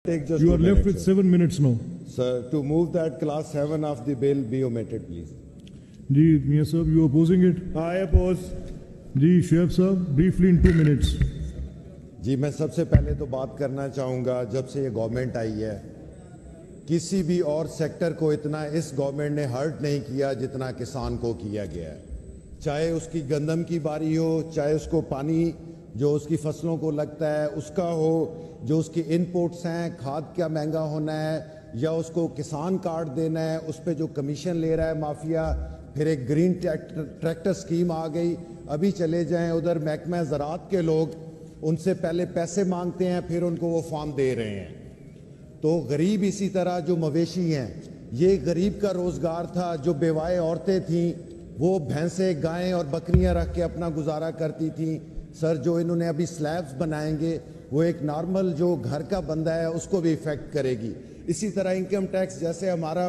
Take just You are 2 left minutes, with sir. 7 minutes now. Sir, to move that class 7 of the bill be omitted, please. Ji, Mia Sahab, you opposing it? I oppose. Ji, Shoaib Sahab, briefly in 2 minutes. जी मैं सबसे पहले तो बात करना चाहूँगा, जब से ये गवर्नमेंट आई है किसी भी और सेक्टर को इतना इस गवर्नमेंट ने हर्ट नहीं किया जितना किसान को किया गया है। चाहे उसकी गंदम की बारी हो, चाहे उसको पानी जो उसकी फसलों को लगता है उसका हो, जो उसकी इनपुट्स हैं, खाद क्या महंगा होना है, या उसको किसान कार्ड देना है, उस पे जो कमीशन ले रहा है माफिया, फिर एक ग्रीन ट्रैक्टर स्कीम आ गई। अभी चले जाएं उधर महकमा ज़राअत के लोग उनसे पहले पैसे मांगते हैं, फिर उनको वो फॉर्म दे रहे हैं। तो गरीब इसी तरह जो मवेशी हैं, ये गरीब का रोज़गार था। जो बेवाए औरतें थीं वो भैंसें, गायें और बकरियां रख के अपना गुजारा करती थीं। सर, जो इन्होंने अभी स्लैब्स बनाएंगे वो एक नॉर्मल जो घर का बंदा है उसको भी इफ़ेक्ट करेगी। इसी तरह इनकम टैक्स, जैसे हमारा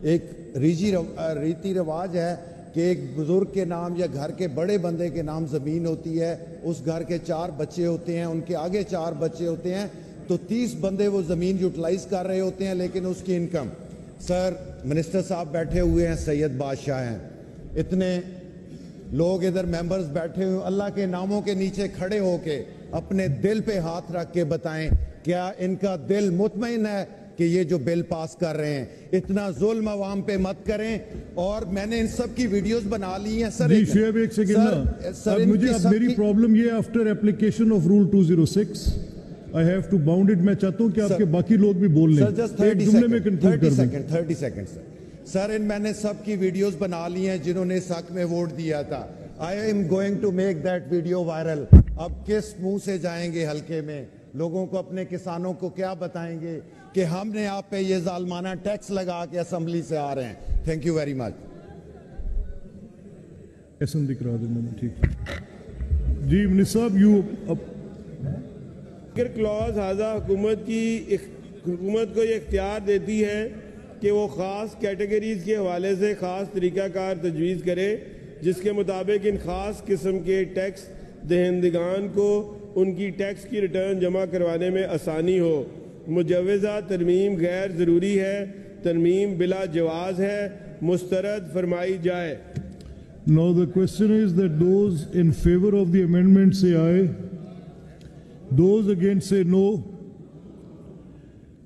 एक रीति रिवाज है कि एक बुज़ुर्ग के नाम या घर के बड़े बंदे के नाम ज़मीन होती है, उस घर के 4 बच्चे होते हैं, उनके आगे 4 बच्चे होते हैं, तो 30 बंदे वो ज़मीन यूटिलाइज़ कर रहे होते हैं, लेकिन उसकी इनकम। सर, मिनिस्टर साहब बैठे हुए हैं, सैयद बादशाह हैं, इतने लोग इधर मेंबर्स बैठे हुए, अल्लाह के नामों के नीचे खड़े होके अपने दिल पे हाथ रख के बताएं क्या इनका दिल मुतमईन है कि ये जो बिल पास कर रहे हैं इतना जुल्म अवाम पे मत करें। और मैंने इन सब की वीडियोस बना ली हैं। सर जी शुएब, एक सेकंड ना, अब मुझे अब मेरी प्रॉब्लम ये after application of rule 206 I have to bound it. मैं चाहता हूं कि आपके बाकी लोग भी बोल लें। सर जस्ट 30 सेकंड सर, इन मैंने सब की वीडियोस बना ली हैं जिन्होंने इस हक में वोट दिया था। I am going to make that video viral. अब किस मुंह से जाएंगे हल्के में, लोगों को, अपने किसानों को क्या बताएंगे कि हमने आप पे ये जालमाना टैक्स लगा के असेंबली से आ रहे हैं। Thank you very much. ऐसा दिख रहा है, ठीक जी। निसाब यू क्लॉज हाजा हुकूमत को ये इख्तियार देती है कि वो ख़ास कैटेगरीज़ के हवाले से ख़ास तरीक़ाकार तजवीज़ करे जिसके मुताबिक इन ख़ास किस्म के टैक्स दहिंदगान को उनकी टैक्स की रिटर्न जमा करवाने में आसानी हो। मुजवज़ा तरमीम गैर ज़रूरी है, तरमीम बिला जवाज़ है, मुस्तरद फरमाई जाए। Now the question is that those in favor of the amendment say aye, those against say no.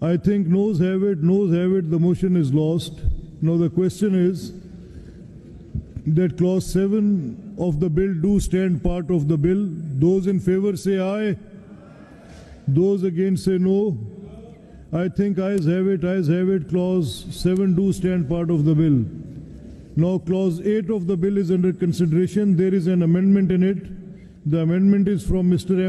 I think noes have it, the motion is lost. Now the question is that clause 7 of the bill do stand part of the bill. Those in favor say aye, those against say no. I think ayes have it, clause 7 do stand part of the bill. Now clause 8 of the bill is under consideration. There is an amendment in it. The amendment is from Mr.